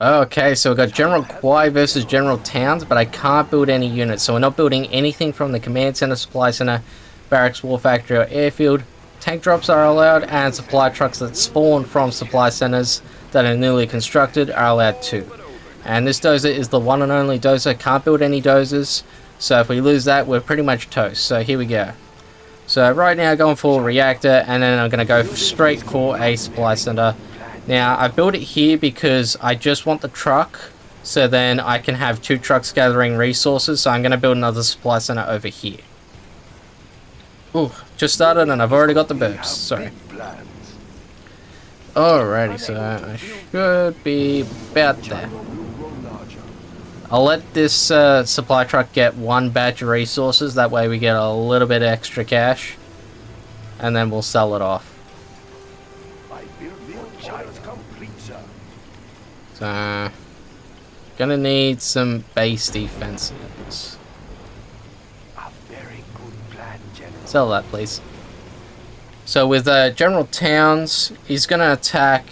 Okay, so we've got General Kwai versus General Towns, but I can't build any units, so we're not building anything from the Command Center, Supply Center, Barracks, War Factory, or Airfield. Tank drops are allowed, and supply trucks that spawn from supply centers that are newly constructed are allowed too. And this dozer is the one and only dozer, can't build any dozers, so if we lose that, we're pretty much toast. So here we go. So right now, going for a reactor, and then I'm going to go straight for a supply center. Now, I built it here because I just want the truck, so then I can have two trucks gathering resources, so I'm going to build another supply center over here. Ooh, just started and I've already got the burps, sorry. Alrighty, so I should be about there. I'll let this supply truck get one batch of resources, that way we get a little bit extra cash, and then we'll sell it off. So, gonna need some base defenses. Sell that, please. So with General Towns, he's gonna attack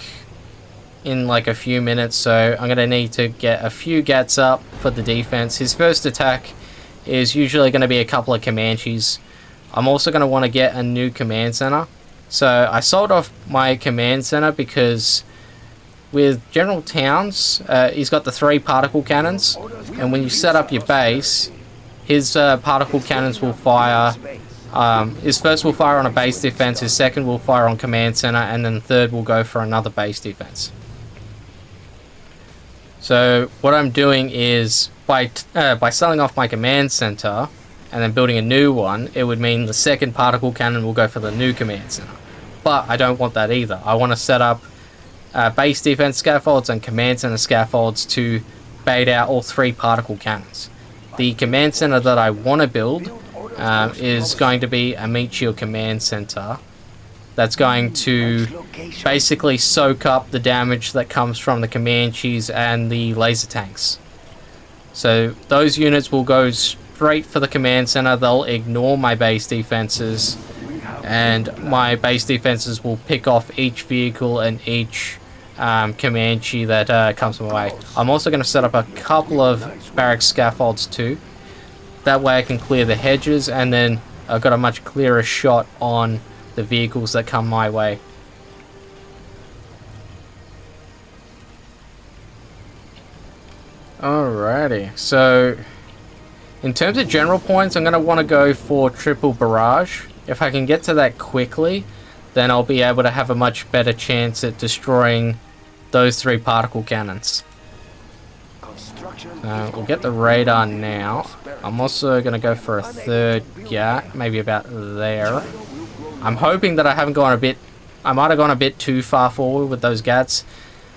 in like a few minutes, so I'm gonna need to get a few gats up for the defense. His first attack is usually gonna be a couple of Comanches. I'm also gonna want to get a new command center. So I sold off my command center because with General Towns, he's got the 3 particle cannons, and when you set up your base, his particle cannons will fire. His first will fire on a base defense, his second will fire on command center, and then the third will go for another base defense. So what I'm doing is by selling off my command center and then building a new one, it would mean the second particle cannon will go for the new command center. But I don't want that either. I want to set up base defense scaffolds and command center scaffolds to bait out all 3 particle cannons. The command center that I want to build is going to be a meat shield command center that's going to basically soak up the damage that comes from the Comanches and the laser tanks. So those units will go straight for the command center, they'll ignore my base defenses, and my base defenses will pick off each vehicle and each Comanche that comes my way. I'm also going to set up a couple of barracks scaffolds too. That way I can clear the hedges, and then I've got a much clearer shot on the vehicles that come my way. Alrighty, so in terms of general points, I'm going to want to go for triple barrage. If I can get to that quickly, then I'll be able to have a much better chance at destroying those 3 particle cannons. We'll get the radar now. I'm also going to go for a third gat, maybe about there. I'm hoping that I haven't gone I might have gone a bit too far forward with those gats.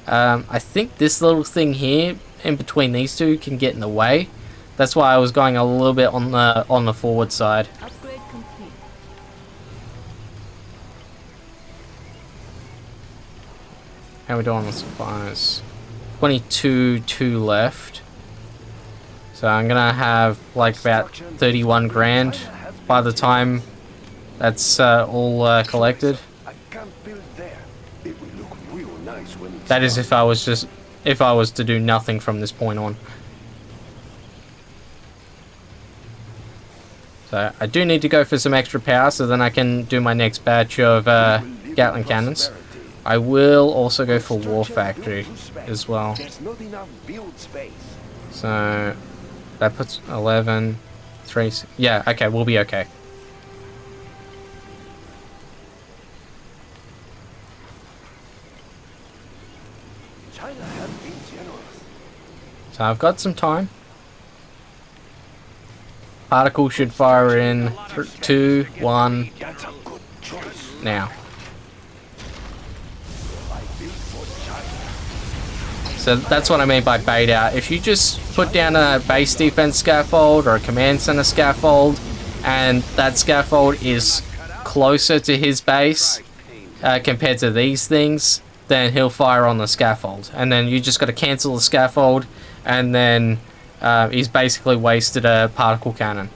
I think this little thing here, in between these two, can get in the way. That's why I was going a little bit on the forward side. How are we doing on the supplies? 22 left. So I'm gonna have like about 31 grand by the time that's all collected. That is if I was to do nothing from this point on. So I do need to go for some extra power so then I can do my next batch of Gatling cannons. I will also go for War Factory as well. So that puts 11, 3, yeah, okay, we'll be okay. So I've got some time. Particle should fire in 2, 1, now. So that's what I mean by bait out. If you just put down a base defense scaffold or a command center scaffold, and that scaffold is closer to his base compared to these things, then he'll fire on the scaffold. And then you just got to cancel the scaffold, and then he's basically wasted a particle cannon.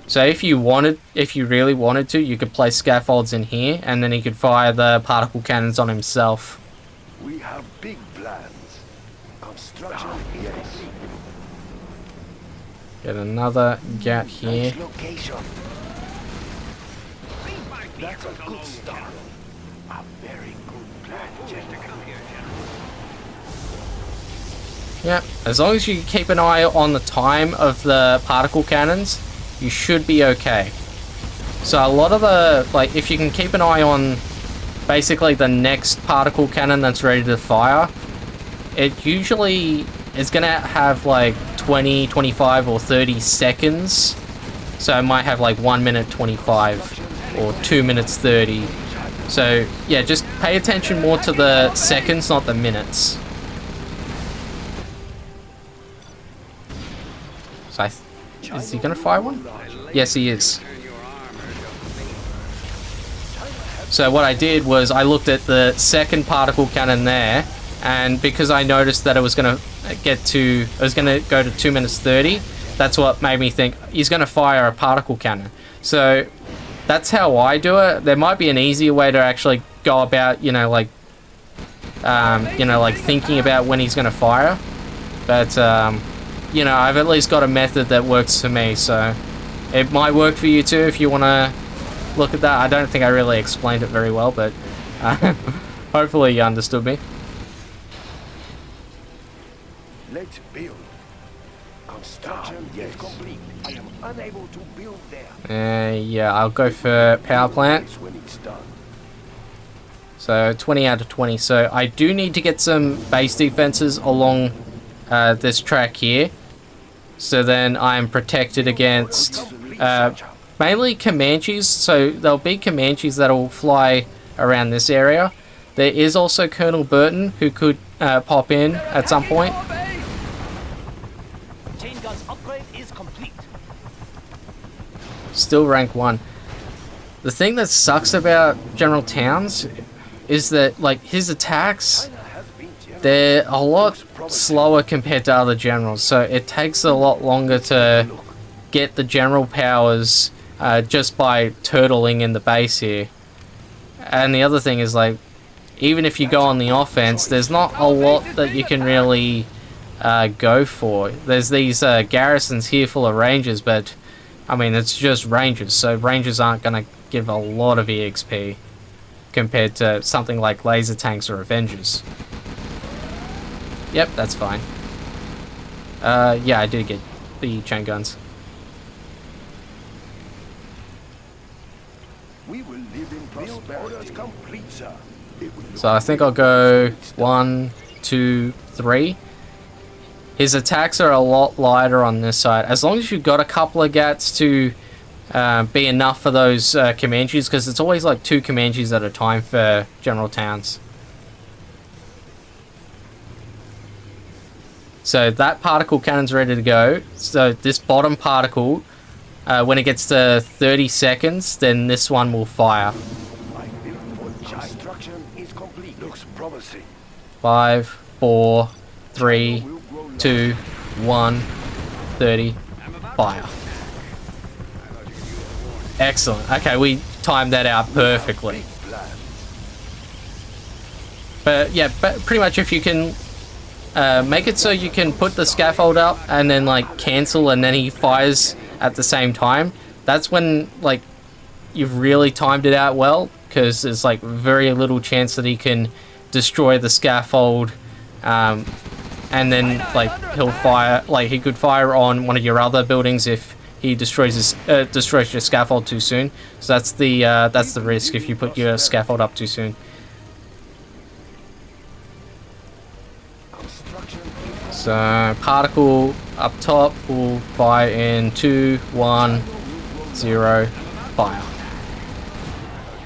So if you really wanted to, you could place scaffolds in here, and then he could fire the particle cannons on himself. We have big plans. Construction is complete. Get another gat here. Nice location. That's a good start. A very good plan, General. Yeah, as long as you keep an eye on the time of the particle cannons, you should be okay. So a lot of the, like, if you can keep an eye on basically the next particle cannon that's ready to fire, it usually is going to have like 20, 25 or 30 seconds. So it might have like 1 minute 25 or 2 minutes 30. So yeah, just pay attention more to the seconds, not the minutes. So is he going to fire one? Yes, he is. So what I did was I looked at the second particle cannon there, and because I noticed that it was going to go to 2 minutes 30, that's what made me think he's going to fire a particle cannon. So that's how I do it. There might be an easier way to actually go about, like thinking about when he's going to fire, but I've at least got a method that works for me, so it might work for you too if you want to look at that. I don't think I really explained it very well, but hopefully you understood me. Let's build. Construction is complete. I am unable to build there. Yeah, I'll go for power plant. When it's done. So 20 out of 20. So I do need to get some base defenses along this track here. So then I'm protected against mainly Comanches. So there'll be Comanches that'll fly around this area. There is also Colonel Burton who could pop in at some point. Chain guns upgrade is complete. Still rank 1. The thing that sucks about General Towns is that, like, his attacks, they're a lot slower compared to other generals, so it takes a lot longer to get the general powers just by turtling in the base here. And the other thing is, like, even if you go on the offense, there's not a lot that you can really go for. There's these garrisons here full of rangers, but I mean, it's just rangers, so rangers aren't going to give a lot of EXP compared to something like laser tanks or Avengers. Yep, that's fine. Yeah, I did get the chain guns. We will live in prosperity. Complete, sir. So I think I'll go 1, 2, 3. His attacks are a lot lighter on this side. As long as you've got a couple of gats to be enough for those Comanches, because it's always like 2 Comanches at a time for General Towns. So that particle cannon's ready to go. So this bottom particle, when it gets to 30 seconds, then this one will fire. Construction is complete. Looks promising. 5, 4, 3, 2, 1, 30, fire. Excellent. Okay, we timed that out perfectly. But yeah, pretty much if you can make it so you can put the scaffold up and then like cancel and then he fires at the same time, that's when like you've really timed it out well, because there's like very little chance that he can destroy the scaffold, and then like he'll fire, like he could fire on one of your other buildings if he destroys your scaffold too soon. So that's the risk if you put your scaffold up too soon. So particle up top will fire in 2, 1, 0, fire.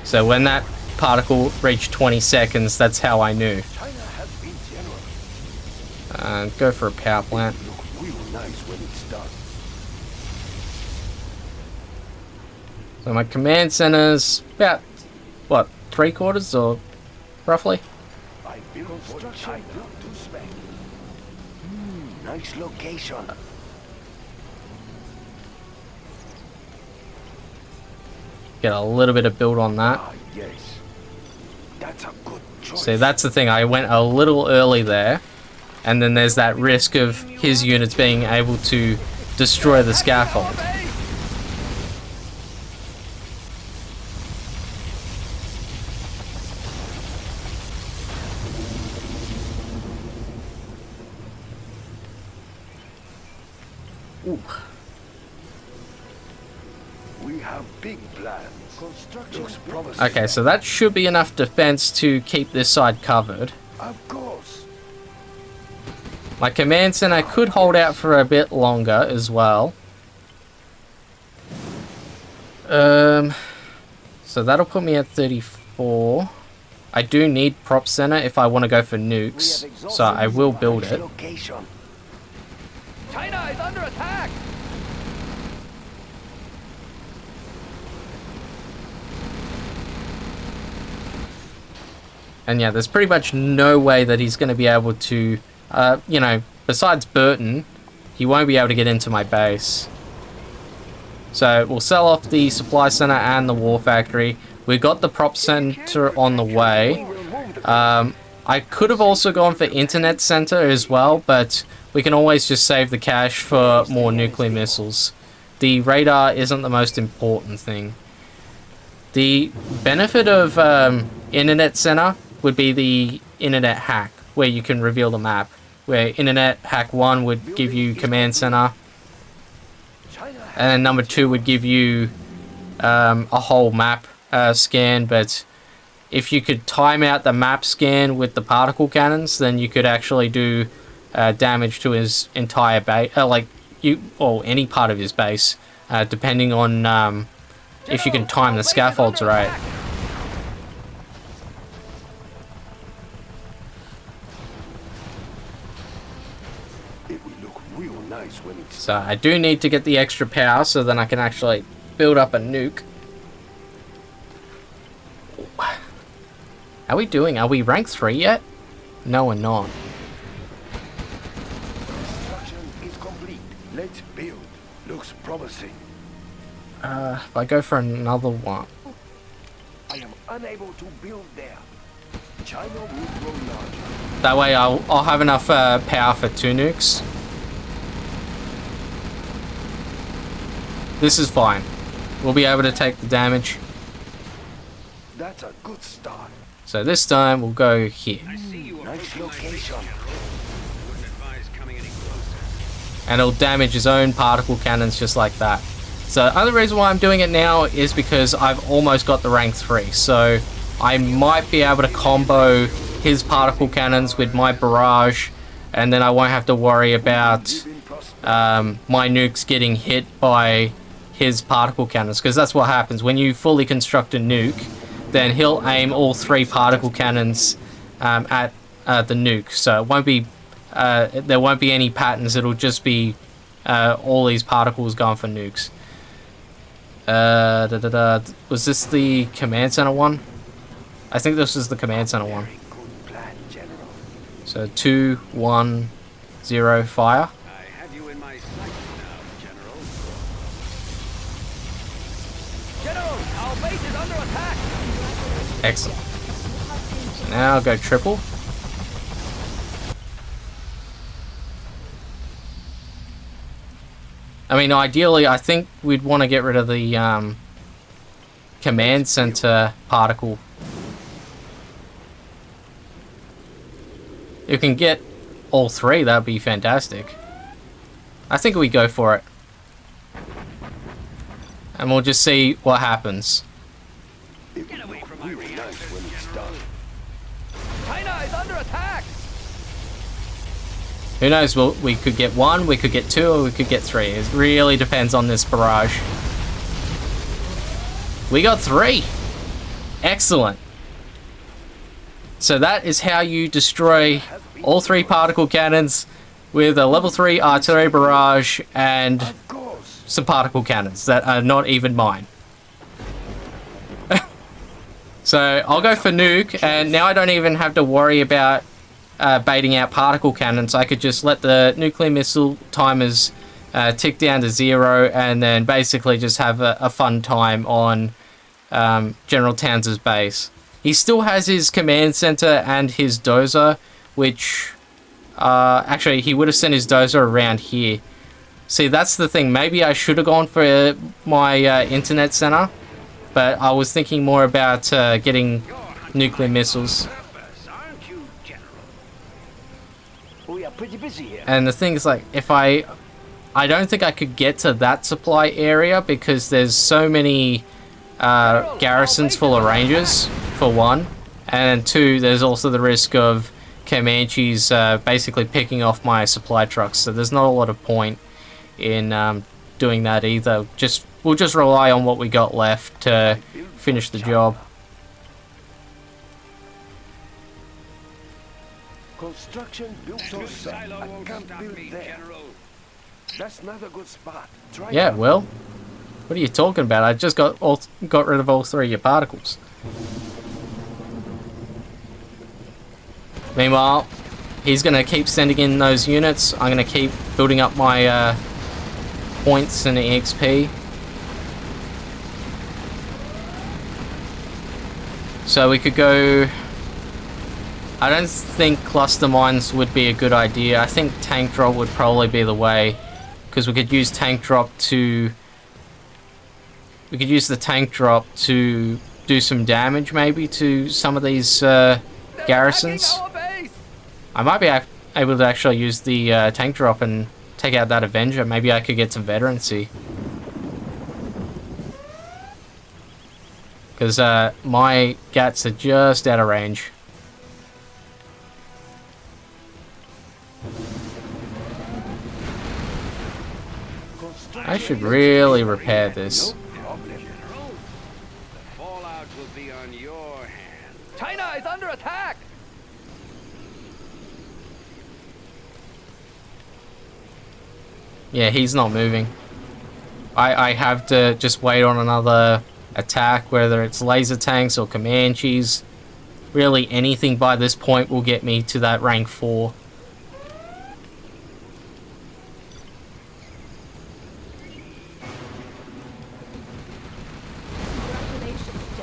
So when that particle reached 20 seconds, that's how I knew. Go for a power plant. So my command center's about, what, 3/4 or roughly? Nice location. Get a little bit of build on that. Yes. That's a good choice. See, that's the thing. I went a little early there. And then there's that risk of his units being able to destroy the scaffold. Ooh. We have big plans. Construction looks promising. Okay, so that should be enough defense to keep this side covered. Of course. My command center could hold out for a bit longer as well. So that'll put me at 34. I do need prop center if I want to go for nukes, so I will build it. China is under attack! And yeah, there's pretty much no way that he's going to be able to, you know, besides Burton, he won't be able to get into my base. So we'll sell off the supply center and the war factory. We've got the prop center on the way. I could have also gone for internet center as well, but we can always just save the cash for more nuclear missiles. The radar isn't the most important thing. The benefit of internet center would be the internet hack, where you can reveal the map. Where internet hack 1 would give you command center, and then number 2 would give you a whole map scan. But if you could time out the map scan with the particle cannons, then you could actually do damage to his entire base, or any part of his base, depending on if you can time the scaffolds right. It will look real nice when it's So I do need to get the extra power so then I can actually build up a nuke. How are we doing? Are we rank 3 yet? No, we're not. construction is complete. Let's build. Looks promising. If I go for another one. I am unable to build there. China will grow larger. That way I'll have enough power for 2 nukes. This is fine. We'll be able to take the damage. That's a good start. So this time we'll go here. Nice location. And it'll damage his own particle cannons just like that. So the other reason why I'm doing it now is because I've almost got the rank 3. So I might be able to combo his particle cannons with my barrage, and then I won't have to worry about my nukes getting hit by his particle cannons, because that's what happens when you fully construct a nuke. Then he'll aim all 3 particle cannons at the nuke, so it won't be there won't be any patterns. It'll just be all these particles going for nukes. Was this the command center one? I think this was the command center one. Very good plan, General. So 2, 1, 0, fire. I have you in my sights now, General. General, our base is under attack! Excellent. So now I'll go triple. I mean, ideally, I think we'd want to get rid of the command center particle. If we can get all 3, that'd be fantastic. I think we go for it. And we'll just see what happens. It will look real nice when it's done. China is under attack! Who knows, we could get 1, we could get 2, or we could get 3. It really depends on this barrage. We got 3! Excellent. So that is how you destroy all 3 particle cannons with a level 3 artillery barrage and Of course. some particle cannons that are not even mine. So I'll go for nuke, and now I don't even have to worry about baiting out particle cannons. I could just let the nuclear missile timers tick down to 0, and then basically just have a fun time on General Towns's base. He still has his command center and his dozer, which Actually, he would have sent his dozer around here. See, that's the thing. Maybe I should have gone for my internet center, but I was thinking more about getting nuclear missiles. Purpose, aren't you, General? We are pretty busy here. And the thing is, like, if I don't think I could get to that supply area because there's so many garrisons full of rangers, for one, and two, there's also the risk of Comanches basically picking off my supply trucks, so there's not a lot of point in doing that either. We'll just rely on what we got left to finish the job. Construction built on This site. silo I won't can't stop build me, there. General. That's not a good spot. Try Yeah, it. well, what are you talking about? I just got rid of all three of your particles. Meanwhile, he's gonna keep sending in those units. I'm gonna keep building up my points and EXP. So we could go... I don't think cluster mines would be a good idea. I think tank drop would probably be the way, because we could use tank drop to... We could use the tank drop to do some damage maybe to some of these garrisons. Our base. I might be able to actually use the tank drop and take out that Avenger. Maybe I could get some veterancy. Because my Gats are just out of range. I should really repair this. General, the fallout will be on your hands. China is under attack. Yeah, he's not moving. I have to just wait on another attack, whether it's laser tanks or Comanches. Really, anything by this point will get me to that rank 4.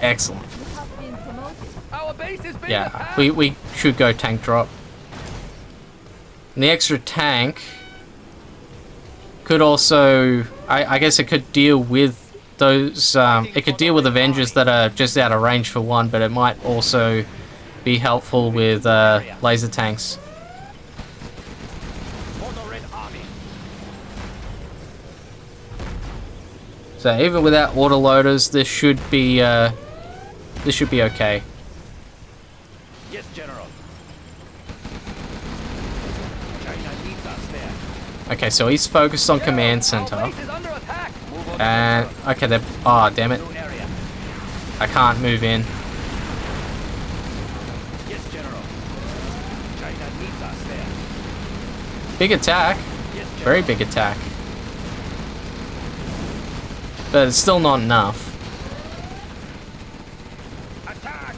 Excellent. You have been promoted. Our base is being Yeah, attacked. we should go tank drop. And the extra tank could also... I guess it could deal with those... it could deal with Avengers that are just out of range for one, but it might also be helpful with laser tanks. So even without autoloaders, this should be okay. Yes, General. China needs us there. Okay, so he's focused on command Our center. base is under attack. Move on And okay, they're... Oh, damn it. to new area. I can't move in. Yes, General. China needs us there. Big attack. Yes, General. Very big attack. But it's still not enough. Attack!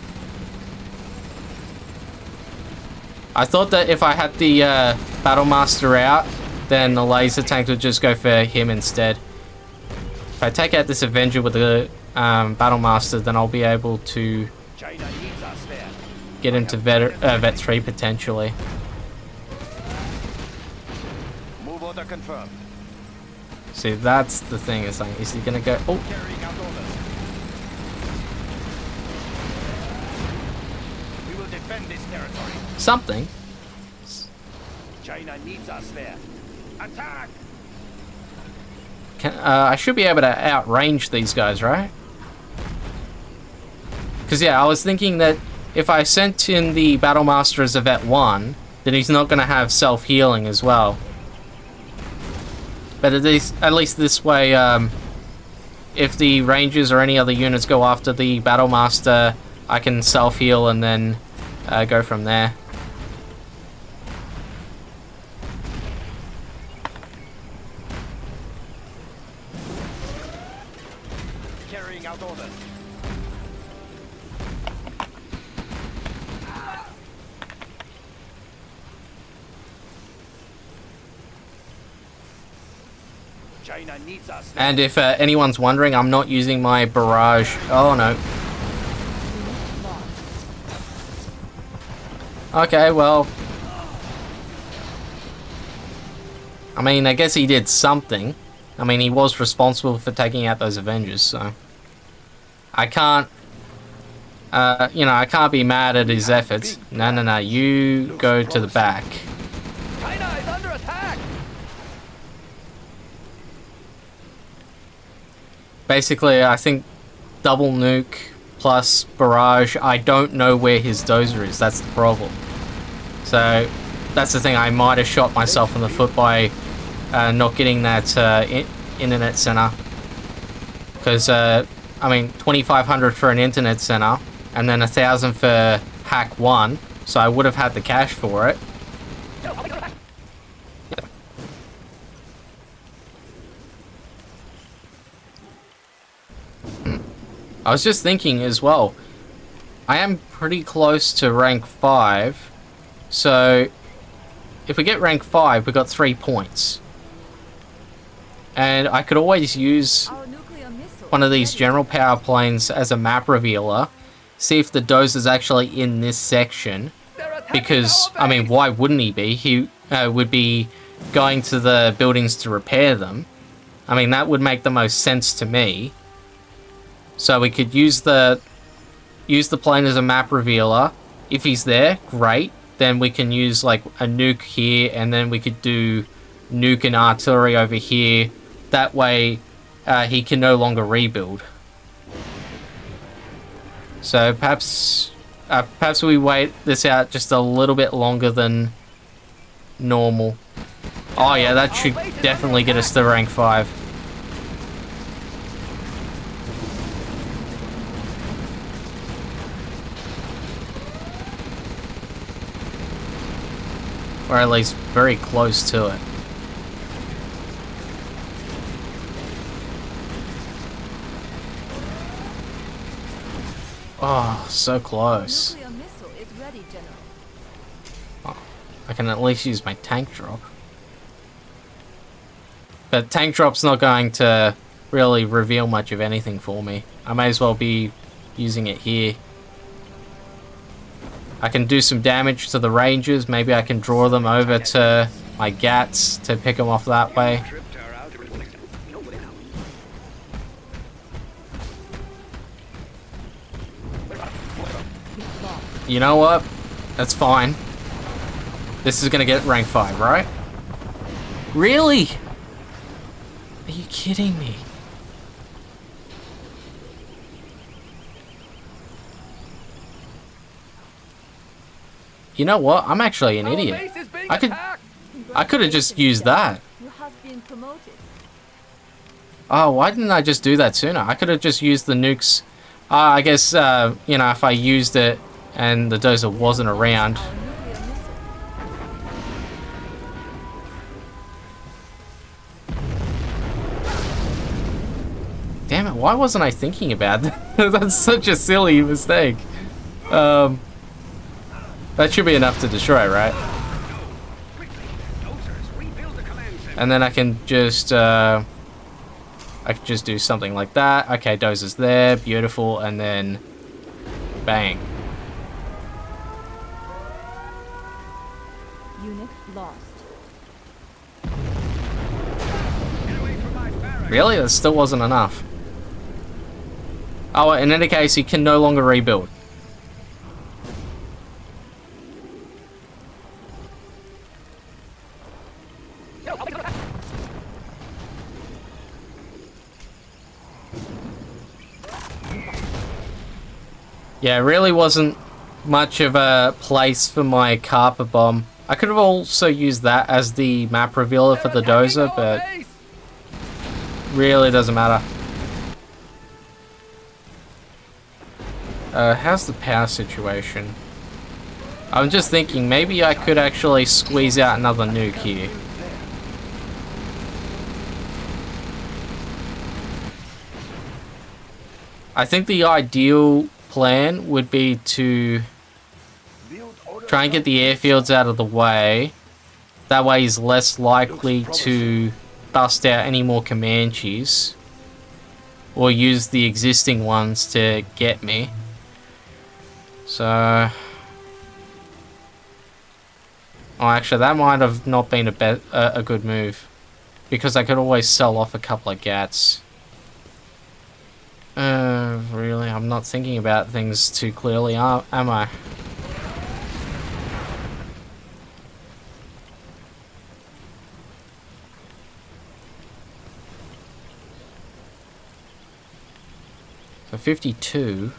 I thought that if I had the Battle Master out, then the laser tank would just go for him instead. If I take out this Avenger with the Battle Master, then I'll be able to China needs us there. get him to Vet 3 potentially. Move order confirmed. See, that's the thing. Is like, is he gonna go? Oh, Carrying out orders. We will defend this territory. something. China needs us there. Attack! I should be able to outrange these guys, right? Because yeah, I was thinking that if I sent in the Battle Master as a Vet 1, then he's not going to have self-healing as well. But at least this way, if the Rangers or any other units go after the Battle Master, I can self-heal and then go from there. Carrying out orders. China needs us there. And if anyone's wondering, I'm not using my barrage. Oh no. Okay, well, I mean, I guess he did something. I mean, he was responsible for taking out those Avengers, so... I can't... I can't be mad at his efforts. No, you go to the back. China is under attack! Basically, I think double nuke plus barrage, I don't know where his dozer is, that's the problem. So, that's the thing, I might have shot myself in the foot by not getting that internet center. Because, I mean, 2,500 for an internet center, and then 1,000 for hack 1, so I would have had the cash for it. I was just thinking as well, I am pretty close to rank 5, so if we get rank 5, we got 3 points. And I could always use one of these general power planes as a map revealer, see if the dozer's actually in this section, because, I mean, why wouldn't he be? He would be going to the buildings to repair them. I mean, that would make the most sense to me. So we could use the plane as a map revealer. If he's there, great. Then we can use like a nuke here, and then we could do nuke and artillery over here. That way, he can no longer rebuild. So perhaps we wait this out just a little bit longer than normal. Oh yeah, that should definitely get us to rank 5. Or at least very close to it. Oh, so close. Oh, I can at least use my tank drop. But tank drop's not going to really reveal much of anything for me. I may as well be using it here. I can do some damage to the Rangers. Maybe I can draw them over to my Gats to pick them off that way. You know what? That's fine. This is gonna get rank 5, right? Really? Are you kidding me? You know what? I'm actually an idiot. I could have just used that. Oh, why didn't I just do that sooner? I could have just used the nukes. I guess, you know, if I used it and the dozer wasn't around. Damn it, why wasn't I thinking about that? That's such a silly mistake. That should be enough to destroy, right? And then I can just, I could just do something like that. Okay, dozer's there, beautiful, and then bang. Unit lost. Really? That still wasn't enough. Oh, in any case, he can no longer rebuild. Yeah, it really wasn't much of a place for my carpet bomb. I could have also used that as the map revealer for the dozer, but really doesn't matter. How's the power situation? I'm just thinking maybe I could actually squeeze out another nuke here. I think the ideal plan would be to try and get the airfields out of the way. That way he's less likely to bust out any more Comanches or use the existing ones to get me. So Oh, actually, that might have not been a good move. Because I could always sell off a couple of gats. Really? I'm not thinking about things too clearly, am I? So 52.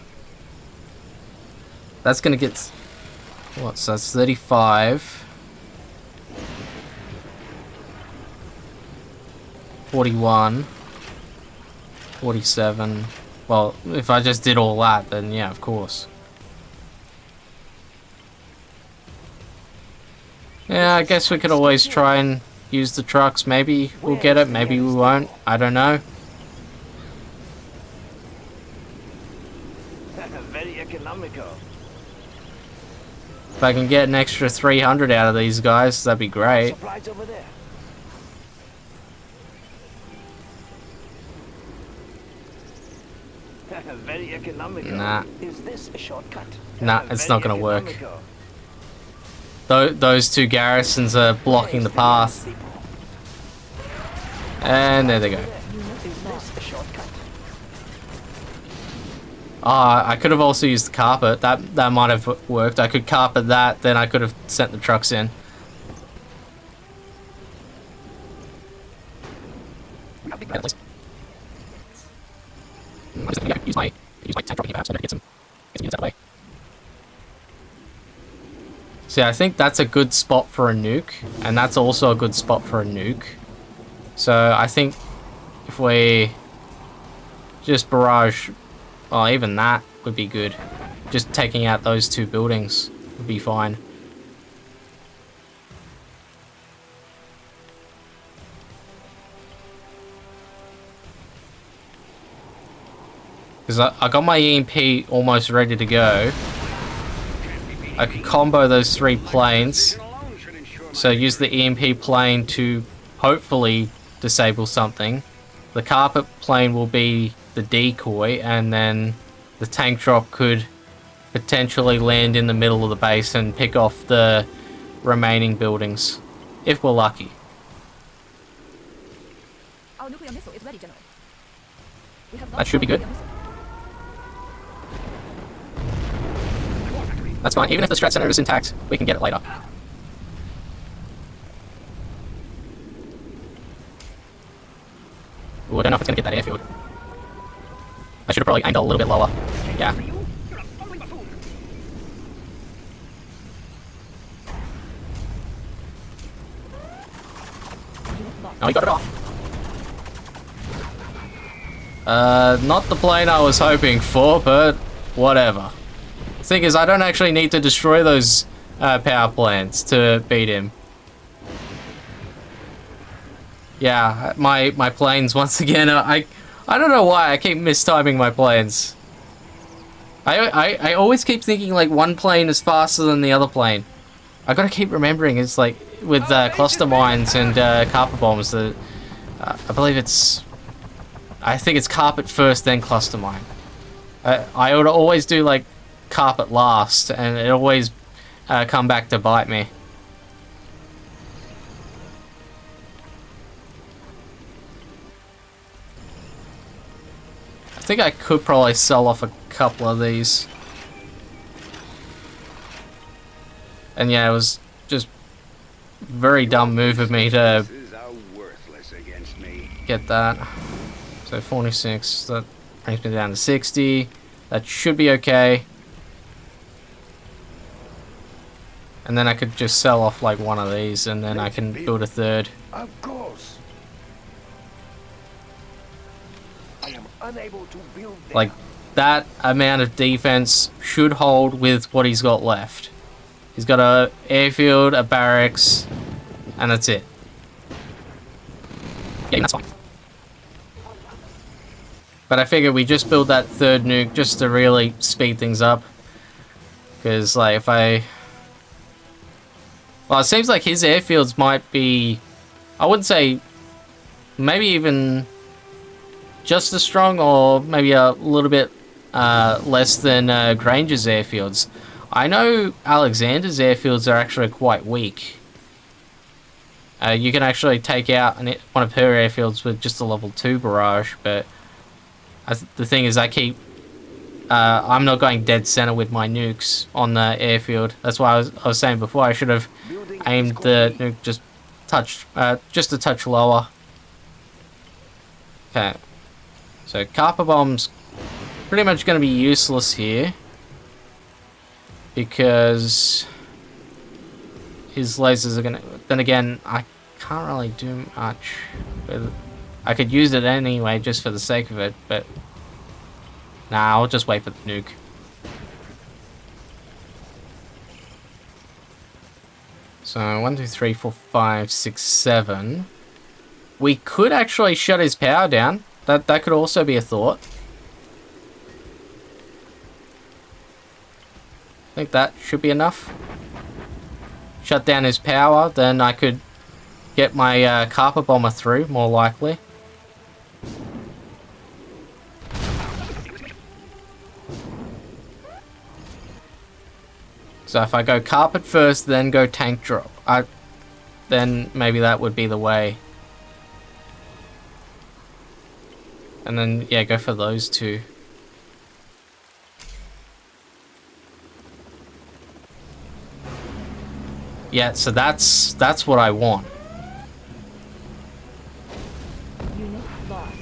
That's gonna get... What? So that's 35. 41. 47. Well, if I just did all that, then yeah, of course. Yeah, I guess we could always try and use the trucks. Maybe we'll get it, maybe we won't. I don't know. Very economical. If I can get an extra 300 out of these guys, that'd be great. Supplies over there. Very economical. Nah. Is this a shortcut? Nah, it's not gonna Very work. economical. Those two garrisons are blocking the path. And there they go. Is this a shortcut? Ah, I could have also used the carpet. That might have worked. I could carpet that, then I could have sent the trucks in. Use my tank dropping perhaps. I'm gonna get some units out of the way. See, I think that's a good spot for a nuke, and that's also a good spot for a nuke. So I think if we just barrage, well, even that would be good. Just taking out those two buildings would be fine. Because I got my EMP almost ready to go. I could combo those three planes. So use the EMP plane to hopefully disable something. The carpet plane will be the decoy, and then the tank drop could potentially land in the middle of the base and pick off the remaining buildings, if we're lucky. Our nuclear missile is ready, General. We have That should be good. That's fine. Even if the strat center is intact, we can get it later. Ooh, I don't know if it's going to get that airfield. I should have probably aimed a little bit lower. Yeah. Oh, we got it off. Not the plane I was hoping for, but whatever. The thing is, I don't actually need to destroy those power plants to beat him. Yeah, my planes once again. I don't know why I keep mistiming my planes. I always keep thinking like one plane is faster than the other plane. I gotta keep remembering it's like with cluster mines and carpet bombs that I believe it's. I think it's carpet first, then cluster mine. I would always do like carpet last, and it always come back to bite me. I think I could probably sell off a couple of these. And yeah, it was just very dumb move of me to get that. So 46, that brings me down to 60. That should be okay. And then I could just sell off like one of these, and then I can build a third. Of course. I am unable to build there. Like, that amount of defense should hold with what he's got left. He's got a airfield, a barracks, and that's it. Yeah, that's fine. But I figured we just build that third nuke just to really speed things up. Because, like, if I... Well, it seems like his airfields might be... I wouldn't say... Maybe even... just as strong, or maybe a little bit less than Granger's airfields. I know Alexander's airfields are actually quite weak. You can actually take out one of her airfields with just a level 2 barrage, but the thing is I'm not going dead center with my nukes on the airfield. That's why I was saying before I should have Building aimed is the complete. nuke just a touch lower. Okay, so Carper Bomb's pretty much going to be useless here because his lasers are going to... Then again, I can't really do much with... I could use it anyway just for the sake of it, but... Nah, I'll just wait for the nuke. So, 1, 2, 3, 4, 5, 6, 7. We could actually shut his power down. That could also be a thought. I think that should be enough. Shut down his power, then I could get my Carper Bomber through, more likely. So if I go carpet first, then go tank drop, then maybe that would be the way. And then, yeah, go for those two. Yeah, so that's what I want. Unit lost.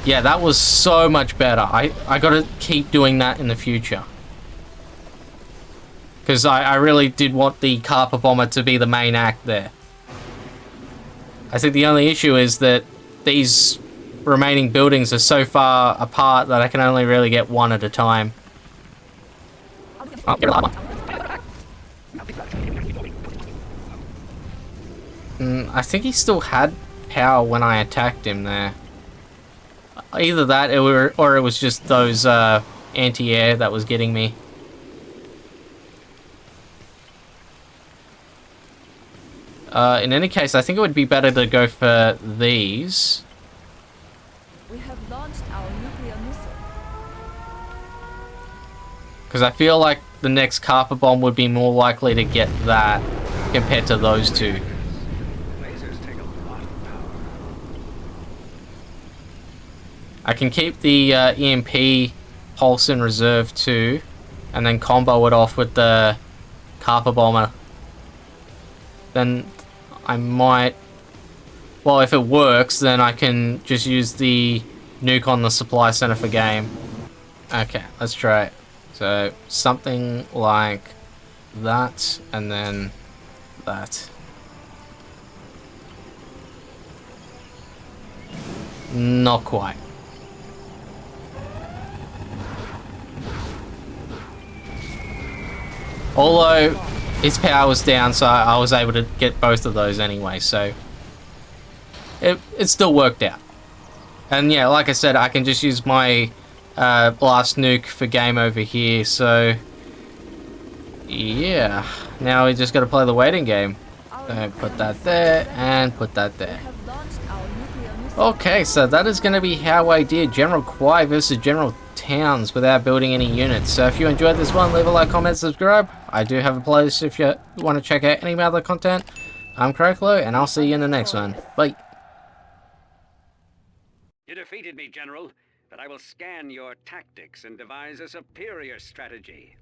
Yeah, that was so much better. I gotta keep doing that in the future. Because I really did want the Carper Bomber to be the main act there. I think the only issue is that these remaining buildings are so far apart that I can only really get one at a time. Oh, I think he still had power when I attacked him there. Either that or it was just those anti-air that was getting me. In any case, I think it would be better to go for these. We have launched our nuclear missile. Because I feel like the next Carper Bomb would be more likely to get that compared to those two. Lasers take a lot of power. I can keep the EMP pulse in reserve too, and then combo it off with the Carper Bomber. Then I might... Well, if it works, then I can just use the nuke on the supply center for game. Okay, let's try it. So, something like that, and then that. Not quite. Although, his power was down, so I was able to get both of those anyway, so... It still worked out. And yeah, like I said, I can just use my blast nuke for game over here, so... Yeah, now we just gotta play the waiting game. Put that there, and put that there. Have launched our nuclear missile. Okay, so that is gonna be how I did General Kwai versus General Towns without building any units. So if you enjoyed this one, leave a like, comment, subscribe. I do have a playlist if you want to check out any other content. I'm Croclo, and I'll see you in the next one. Bye. You defeated me, General, but I will scan your tactics and devise a superior strategy.